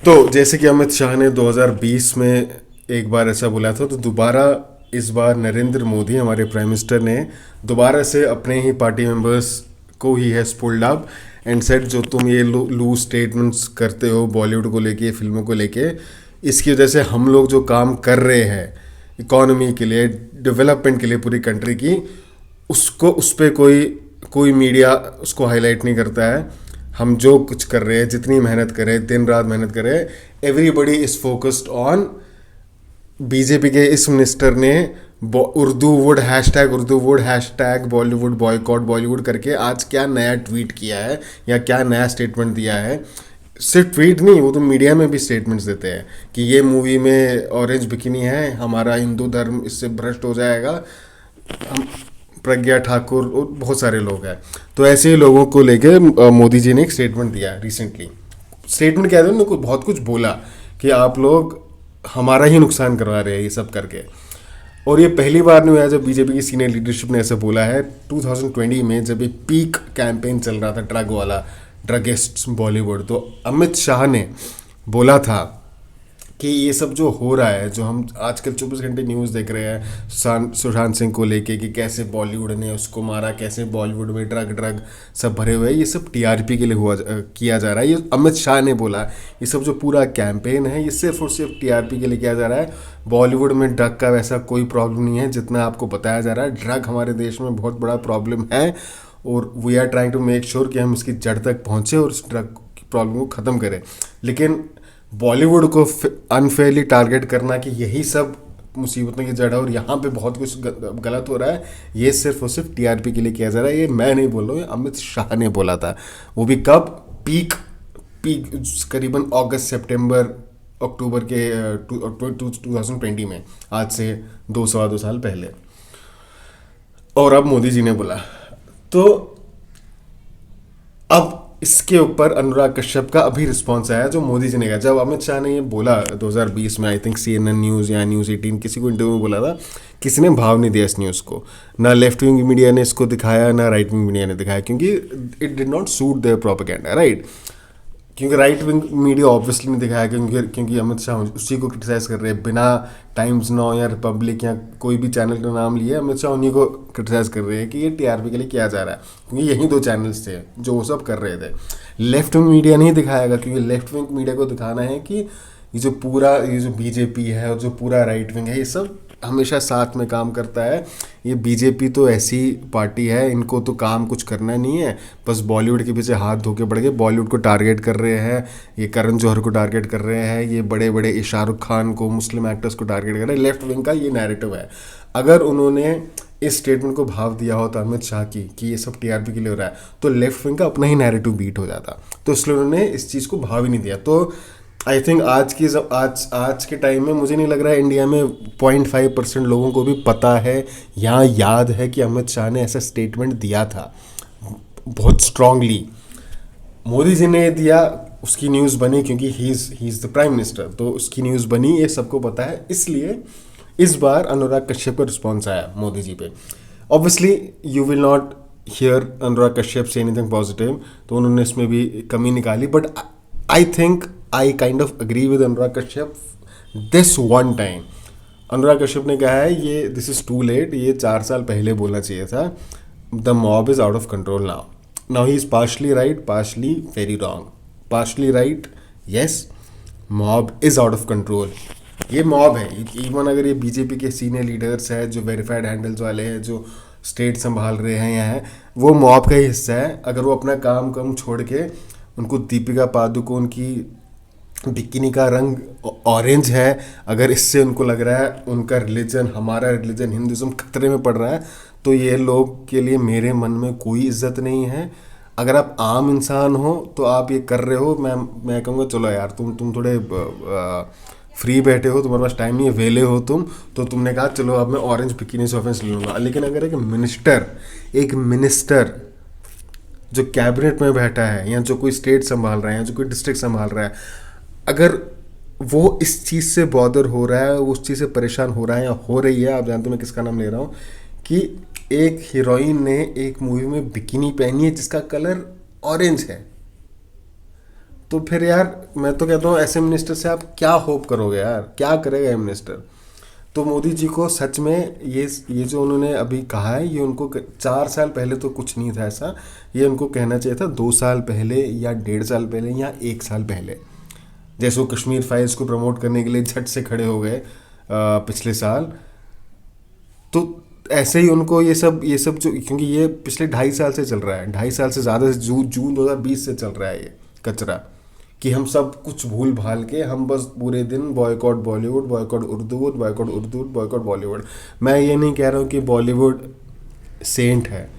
तो जैसे कि अमित शाह ने 2020 में एक बार ऐसा बोला था, तो दोबारा इस बार नरेंद्र मोदी हमारे प्राइम मिनिस्टर ने दोबारा से अपने ही पार्टी मेंबर्स को he has pulled up and said जो तुम ये लूज स्टेटमेंट्स करते हो बॉलीवुड को लेके, फिल्मों को लेके, इसकी वजह से हम लोग जो काम कर रहे हैं इकोनॉमी के लिए, डेवलपमेंट के लिए पूरी कंट्री की, उसको उस पर कोई कोई मीडिया उसको हाईलाइट नहीं करता है। हम जो कुछ कर रहे हैं, जितनी मेहनत कर रहे हैं, दिन रात मेहनत कर रहे हैं, everybody is focused on. BJP के इस मिनिस्टर ने Urdu would hashtag Bollywood boycott Bollywood करके आज क्या नया ट्वीट किया है या क्या नया स्टेटमेंट दिया है। सिर्फ ट्वीट नहीं, वो तो मीडिया में भी स्टेटमेंट्स देते हैं कि ये मूवी में ऑरेंज बिकिनी है, हमारा हिंदू धर्म इससे भ्रष्ट हो जाएगा। हम प्रज्ञा ठाकुर और बहुत सारे लोग हैं, तो ऐसे ही लोगों को लेके मोदी जी ने एक स्टेटमेंट दिया रिसेंटली। स्टेटमेंट क्या था, उन्होंने बहुत कुछ बोला कि आप लोग हमारा ही नुकसान करवा रहे हैं ये सब करके। और ये पहली बार नहीं हुआ जब बीजेपी की सीनियर लीडरशिप ने ऐसा बोला है। 2020 में जब ये पीक कैंपेन चल रहा था ड्रग वाला, ड्रगिस्ट बॉलीवुड, तो अमित शाह ने बोला था कि ये सब जो हो रहा है, जो हम आजकल 24 घंटे न्यूज़ देख रहे हैं सुशांत सिंह को लेके कि कैसे बॉलीवुड ने उसको मारा, कैसे बॉलीवुड में ड्रग सब भरे हुए हैं, ये सब टीआरपी के लिए किया जा रहा है। ये अमित शाह ने बोला, ये सब जो पूरा कैंपेन है ये सिर्फ और सिर्फ टीआरपी के लिए किया जा रहा है। बॉलीवुड में ड्रग का वैसा कोई प्रॉब्लम नहीं है जितना आपको बताया जा रहा है। ड्रग हमारे देश में बहुत बड़ा प्रॉब्लम है और we are trying to make sure कि हम इसकी जड़ तक पहुँचे और इस ड्रग की प्रॉब्लम को ख़त्म करें। लेकिन बॉलीवुड को अनफेयरली टारगेट करना कि यही सब मुसीबतों की जड़ है और यहाँ पे बहुत कुछ गलत हो रहा है, ये सिर्फ और सिर्फ टीआरपी के लिए किया जा रहा है। ये मैं नहीं बोल रहा हूँ, ये अमित शाह ने बोला था। वो भी कब? पीक करीबन अगस्त सितंबर अक्टूबर के 2020 में, आज से 2 साल पहले। और अब मोदी जी ने बोला, तो अब इसके ऊपर अनुराग कश्यप का अभी रिस्पॉन्स आया जो मोदी जी ने कहा। जब अमित शाह ने ये बोला 2020 में, आई थिंक CNN न्यूज़ या न्यूज़ 18 किसी को इंटरव्यू में बोला था, किसी ने भाव नहीं दिया इस न्यूज़ को। ना लेफ्ट विंग मीडिया ने इसको दिखाया, ना राइट विंग मीडिया ने दिखाया, क्योंकि it did not suit there propaganda, right. क्योंकि राइट विंग मीडिया ऑब्वियसली नहीं दिखाया, क्योंकि अमित शाह उसी को क्रिटिसाइज कर रहे हैं। बिना टाइम्स नाउ या रिपब्लिक या कोई भी चैनल का नाम लिए अमित शाह उन्हीं को क्रिटिसाइज कर रहे हैं कि ये टीआरपी के लिए किया जा रहा है, क्योंकि यही 2 चैनल्स थे जो वो सब कर रहे थे। लेफ्ट विंग मीडिया नहीं दिखाएगा, क्योंकि लेफ्ट विंग मीडिया को दिखाना है कि ये जो बीजेपी है और जो पूरा राइट विंग है, ये सब हमेशा साथ में काम करता है। ये बीजेपी तो ऐसी पार्टी है, इनको तो काम कुछ करना नहीं है, बस बॉलीवुड के पीछे हाथ धो के बढ़ गए। बॉलीवुड को टारगेट कर रहे हैं, ये करण जौहर को टारगेट कर रहे हैं, ये बड़े बड़े शाहरुख खान को, मुस्लिम एक्टर्स को टारगेट कर रहे हैं। लेफ्ट विंग का ये नैरेटिव है। अगर उन्होंने इस स्टेटमेंट को भाव दिया होता अमित शाह की कि ये सब टीआरपी के लिए हो रहा है, तो लेफ्ट विंग का अपना ही नैरेटिव बीट हो जाता। तो इसलिए उन्होंने इस चीज़ को भाव ही नहीं दिया। तो आई थिंक आज के टाइम में मुझे नहीं लग रहा है इंडिया में 0.5% लोगों को भी पता है या याद है कि अमित शाह ने ऐसा स्टेटमेंट दिया था बहुत स्ट्रांगली। मोदी जी ने दिया, उसकी न्यूज़ बनी क्योंकि he is the prime minister, तो उसकी न्यूज़ बनी, ये सबको पता है। इसलिए इस बार अनुराग कश्यप का रिस्पॉन्स आया मोदी जी पे। Obviously you will not hear Anurag Kashyap से एनीथिंग पॉजिटिव, तो उन्होंने इसमें भी कमी निकाली। But I think I kind of agree with Anurag Kashyap this one time. Anurag Kashyap ने कहा है ये दिस इज़ टू लेट, ये 4 साल पहले बोलना चाहिए था। The mob is out of control now he is partially right, partially very wrong. Partially right, yes, mob is out of control. ये मॉब है, इवन अगर ये बीजेपी के सीनियर लीडर्स हैं जो वेरीफाइड हैंडल्स वाले हैं, जो स्टेट संभाल रहे हैं यहाँ, वो मॉब का ही हिस्सा है। अगर वो अपना काम छोड़ के, उनको दीपिका पादुकोण की बिकिनी का रंग ऑरेंज है, अगर इससे उनको लग रहा है उनका रिलीजन, हमारा रिलीजन हिंदुज़म खतरे में पड़ रहा है, तो ये लोग के लिए मेरे मन में कोई इज्जत नहीं है। अगर आप आम इंसान हो तो आप ये कर रहे हो, मैं कहूँगा चलो यार तुम थोड़े फ्री बैठे हो, तुम्हारे पास टाइम नहीं है, वेले हो तुम, तो तुमने कहा चलो अब मैं ऑरेंज बिकिनी से ऑफेंस ले लूँगा। लेकिन अगर एक मिनिस्टर जो कैबिनेट में बैठा है या जो कोई स्टेट संभाल रहा है या जो कोई डिस्ट्रिक्ट संभाल रहा है, अगर वो इस चीज़ से बॉदर हो रहा है, वो उस चीज़ से परेशान हो रहा है या हो रही है, आप जानते हो मैं किसका नाम ले रहा हूँ, कि एक हीरोइन ने एक मूवी में बिकिनी पहनी है जिसका कलर ऑरेंज है, तो फिर यार मैं तो कहता हूँ ऐसे मिनिस्टर से आप क्या होप करोगे यार, क्या करेगा ये मिनिस्टर। तो मोदी जी को सच में ये जो उन्होंने अभी कहा है, ये उनको 4 साल पहले तो कुछ नहीं था ऐसा, ये उनको कहना चाहिए था 2 साल पहले या 1.5 साल पहले या 1 साल पहले। जैसे वो कश्मीर फाइल्स को प्रमोट करने के लिए झट से खड़े हो गए पिछले साल। तो ऐसे ही उनको ये सब जो, क्योंकि ये पिछले 2.5 साल से चल रहा है, 2.5 साल से ज़्यादा से जून 2020 से चल रहा है ये कचरा, कि हम सब कुछ भूल भाल के हम बस पूरे दिन boycott Bollywood, boycott Urdu, boycott Urdu, boycott Bollywood. मैं ये नहीं कह रहा हूँ कि बॉलीवुड सेंट है,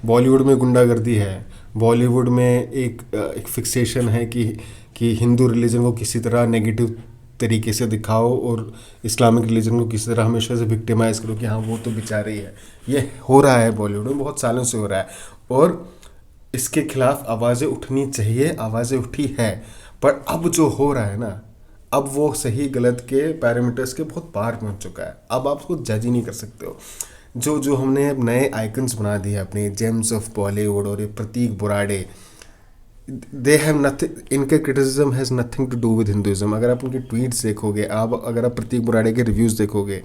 बॉलीवुड में गुंडागर्दी है, बॉलीवुड में एक फिक्सेशन है कि हिंदू रिलीजन को किसी तरह नेगेटिव तरीके से दिखाओ और इस्लामिक रिलीजन को किसी तरह हमेशा से विक्टिमाइज करो कि हाँ वो तो बेचारी है। ये हो रहा है बॉलीवुड में, बहुत सालों से हो रहा है, और इसके खिलाफ आवाज़ें उठनी चाहिए, आवाज़ें उठी है। पर अब जो हो रहा है ना, अब वो सही गलत के पैरामीटर्स के बहुत पार पहुंच चुका है। अब आप उसको जज ही नहीं कर सकते हो। जो जो हमने अब नए आइकन्स बना दिए अपने जेम्स ऑफ बॉलीवुड, और ये Prateek Burade, they have nothing, इनके criticism has nothing to do with Hinduism. अगर आप उनके ट्वीट्स देखोगे, आप अगर आप प्रतीक बुराड़े के रिव्यूज़ देखोगे,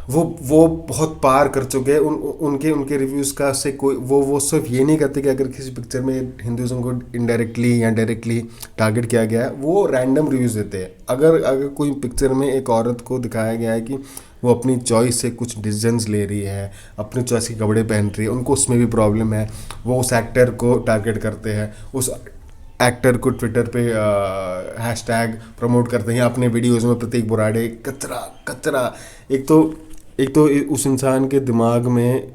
वो बहुत पार कर चुके हैं। उनके उनके रिव्यूज़ का से कोई वो सिर्फ ये नहीं कहते कि अगर किसी पिक्चर में हिंदुज़म को इनडायरेक्टली या डायरेक्टली टारगेट किया गया है, वो रैंडम रिव्यूज़ देते हैं। अगर कोई पिक्चर में एक औरत को दिखाया गया है कि वो अपनी चॉइस से कुछ डिसीजंस ले रही है, अपनी चॉइस के कपड़े पहन रही है, उनको उसमें भी प्रॉब्लम है, वो उस एक्टर को टारगेट करते हैं, उस एक्टर को ट्विटर पे हैशटैग प्रमोट करते हैं अपने वीडियोज़ में, प्रतीक बुराड़े कचरा कचरा। एक तो उस इंसान के दिमाग में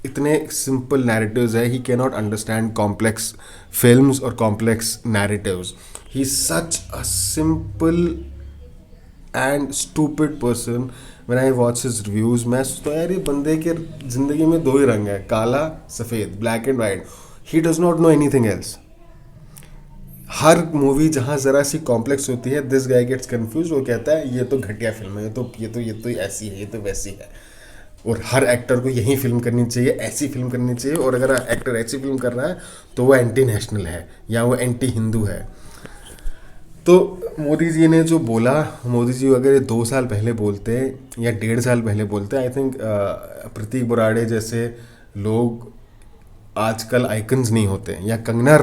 इतने सिंपल नैरेटिव्स है, he can not understand complex films और complex narratives. He such a simple and stupid person. When I watch his reviews, मैं सोचता हूँ यार ये बंदे के ज़िंदगी में 2 ही रंग है, काला सफ़ेद, black and white. He does not know anything else. Her movie जहाँ ज़रा सी कॉम्प्लेक्स होती है, दिस गाय गेट्स कंफ्यूज, वो कहता है ये तो घटिया फिल्म है, ये तो ऐसी है, ये तो वैसी है, और हर एक्टर को यही फिल्म करनी चाहिए, ऐसी फिल्म करनी चाहिए, और अगर एक्टर ऐसी फिल्म कर रहा है तो वो एंटी नेशनल है या वो एंटी हिंदू है। तो मोदी जी ने जो बोला, मोदी जी अगर ये 2 साल पहले बोलते या 1.5 साल पहले बोलते, आई थिंक प्रतीक बुराड़े जैसे लोग आजकल आइकन्स नहीं होते, या कंगना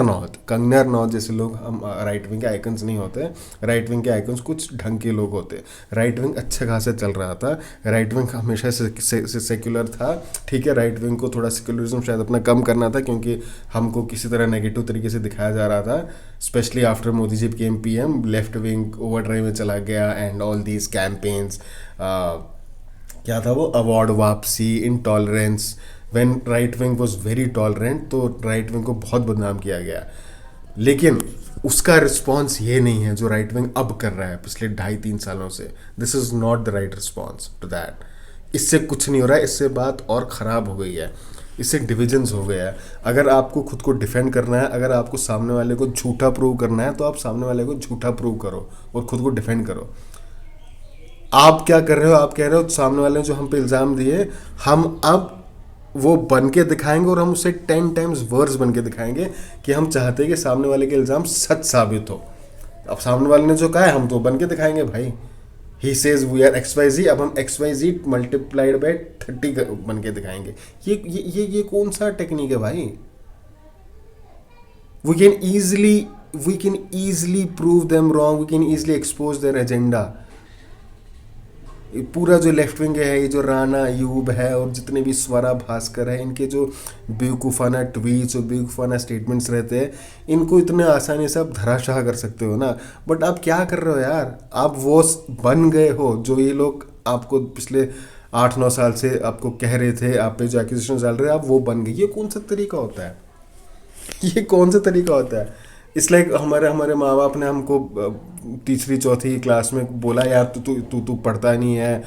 रनौत जैसे लोग हम राइट विंग के आइकन्स नहीं होते। राइट विंग के आइकन्स कुछ ढंग के लोग होते। राइट विंग अच्छा खासा चल रहा था, राइट विंग हमेशा से सेक्युलर था, ठीक है। राइट विंग को थोड़ा सेक्युलरिज्म शायद अपना कम करना था, क्योंकि हमको किसी तरह नेगेटिव तरीके से दिखाया जा रहा था, specially after Modi ji came PM. Left wing overdrive में चला गया, एंड ऑल दीज कैंपेन्स, क्या था वो, अवार्ड वापसी, intolerance, when right wing was very tolerant, तो राइट विंग को बहुत बदनाम किया गया। लेकिन उसका रिस्पॉन्स ये नहीं है जो राइट विंग अब कर रहा है पिछले 2.5-3 सालों से। This is not the right response to that. इससे कुछ नहीं हो रहा है, इससे बात और ख़राब हो गई है, इससे डिविजन्स हो गया है। अगर आपको खुद को डिफेंड करना है, अगर आपको सामने वाले को झूठा प्रूव करना है, तो आप सामने वाले को झूठा प्रूव करो और खुद को डिफेंड करो। आप क्या कर रहे हो, आप कह रहे हो सामने वाले ने जो हम पे इल्ज़ाम दिए, हम अब वो बन के दिखाएंगे, और हम उसे 10 टाइम्स वर्स बन के दिखाएंगे कि हम चाहते हैं कि सामने वाले के इल्ज़ाम सच साबित हो। अब सामने वाले ने जो कहा है हम तो बन के दिखाएंगे भाई। He says we are XYZ, अब हम XYZ मल्टीप्लाइड बाय 30 बन के दिखाएंगे। ये कौन सा टेक्निक है भाई? We can easily prove them wrong, we can easily expose their agenda. पूरा जो लेफ्ट विंग है, ये जो राणा अयूब है और जितने भी स्वरा भास्कर है, इनके जो बेवकूफ़ाना ट्वीट्स और बेवकूफ़ाना स्टेटमेंट्स रहते हैं, इनको इतने आसानी से आप धराशाह कर सकते हो ना। बट आप क्या कर रहे हो यार? आप वो बन गए हो जो ये लोग आपको पिछले 8-9 साल से आपको कह रहे थे, आप पे जो एक्यूजेशन डाल रहे हैं, आप वो बन गए। ये कौन सा तरीका होता है? ये कौन सा तरीका होता है? इस लाइक हमारे माँ बाप ने हमको 3री-4थी क्लास में बोला, यार तू पढ़ता नहीं है,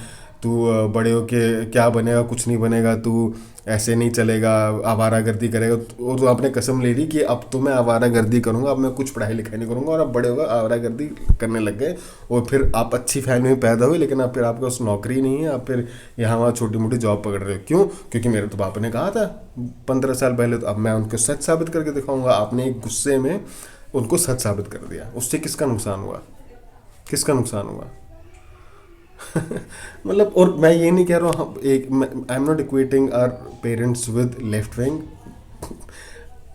तू बड़े हो के क्या बनेगा, कुछ नहीं बनेगा, तू ऐसे नहीं चलेगा, आवारागर्दी करेगा। और तो आपने कसम ले ली कि अब तो मैं आवारागर्दी करूँगा, अब मैं कुछ पढ़ाई लिखाई नहीं करूँगा, और अब बड़े होगा आवारागर्दी करने लग गए। और फिर आप अच्छी फैमिली में पैदा हुए, लेकिन अब फिर आपके पास नौकरी नहीं है, आप फिर यहाँ वहाँ छोटी मोटी जॉब पकड़ रहे हो। क्यों? क्योंकि मेरे तो पापा ने कहा था 15 साल पहले, तो अब मैं उनको सच साबित करके दिखाऊंगा। आपने एक गुस्से में उनको सच साबित कर दिया, उससे किसका नुकसान हुआ? किसका नुकसान हुआ? मतलब, और मैं ये नहीं कह रहा हूँ एक, I am not equating our parents with left wing.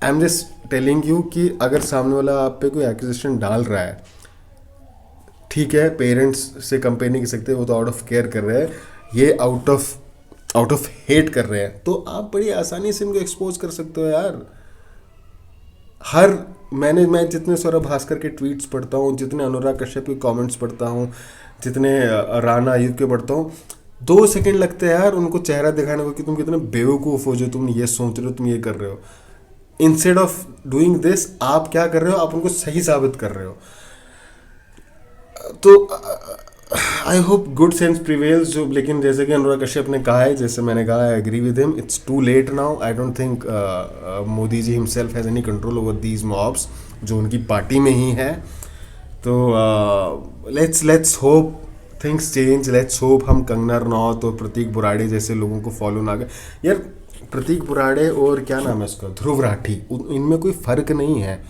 I am just telling you कि अगर सामने वाला आप पे कोई एक्यूजेशन डाल रहा है, ठीक है, पेरेंट्स से कंपेयर नहीं कर सकते, वो तो आउट ऑफ केयर कर रहे हैं, ये आउट ऑफ हेट कर रहे हैं, तो आप बड़ी आसानी से इनको एक्सपोज कर सकते हो यार। मैं जितने सौरभ भास्कर के ट्वीट्स पढ़ता हूँ, जितने अनुराग कश्यप के कमेंट्स पढ़ता हूँ, जितने राणा अयूब के पढ़ता हूँ, 2 सेकंड लगते हैं यार उनको चेहरा दिखाने को कि तुम कितने बेवकूफ़ हो जो तुम ये सोच रहे हो, तुम ये कर रहे हो। इंस्टेड ऑफ डूइंग दिस, आप क्या कर रहे हो? आप उनको सही साबित कर रहे हो। तो I hope good sense prevails. जो, लेकिन जैसे कि अनुराग कश्यप ने कहा है, जैसे मैंने कहा, I agree with him, it's too late now. I don't think Modi ji himself has any control over these mobs, जो उनकी पार्टी में ही है। तो let's hope things change, let's hope हम कंगना रनौत और प्रतीक बुराड़े जैसे लोगों को फॉलो ना करें यार। प्रतीक बुराड़े और क्या नाम है उसका, ध्रुव राठी, इनमें कोई फ़र्क नहीं है।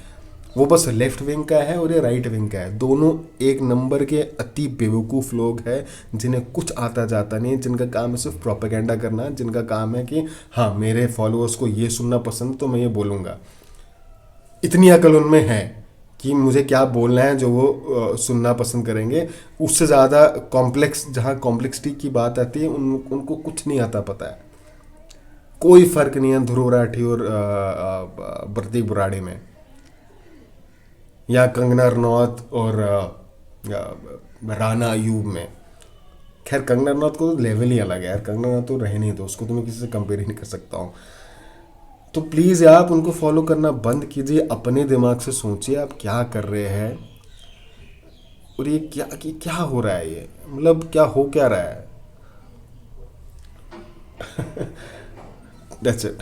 वो बस लेफ्ट विंग का है और ये राइट विंग का है। दोनों एक नंबर के अति बेवकूफ़ लोग हैं, जिन्हें कुछ आता जाता नहीं, जिनका काम है सिर्फ प्रोपेगेंडा करना, जिनका काम है कि हाँ मेरे फॉलोअर्स को ये सुनना पसंद, तो मैं ये बोलूँगा। इतनी अकल उनमें है कि मुझे क्या बोलना है जो वो सुनना पसंद करेंगे। उससे ज़्यादा कॉम्प्लेक्स, जहाँ कॉम्प्लेक्सिटी की बात आती है, उनको कुछ नहीं आता पता है। कोई फ़र्क नहीं है ध्रुव राठी और प्रतीक बुराड़े में, या कंगना रनौत और राना अयूब में। खैर कंगना रनौत को तो लेवल ही अलग है यार, कंगना रनौत तो रहे नहीं, तो उसको तो मैं किसी से कंपेयर ही नहीं कर सकता हूँ। तो प्लीज़ आप उनको फॉलो करना बंद कीजिए, अपने दिमाग से सोचिए आप क्या कर रहे हैं, और ये क्या हो रहा है, ये मतलब क्या रहा है। That's it.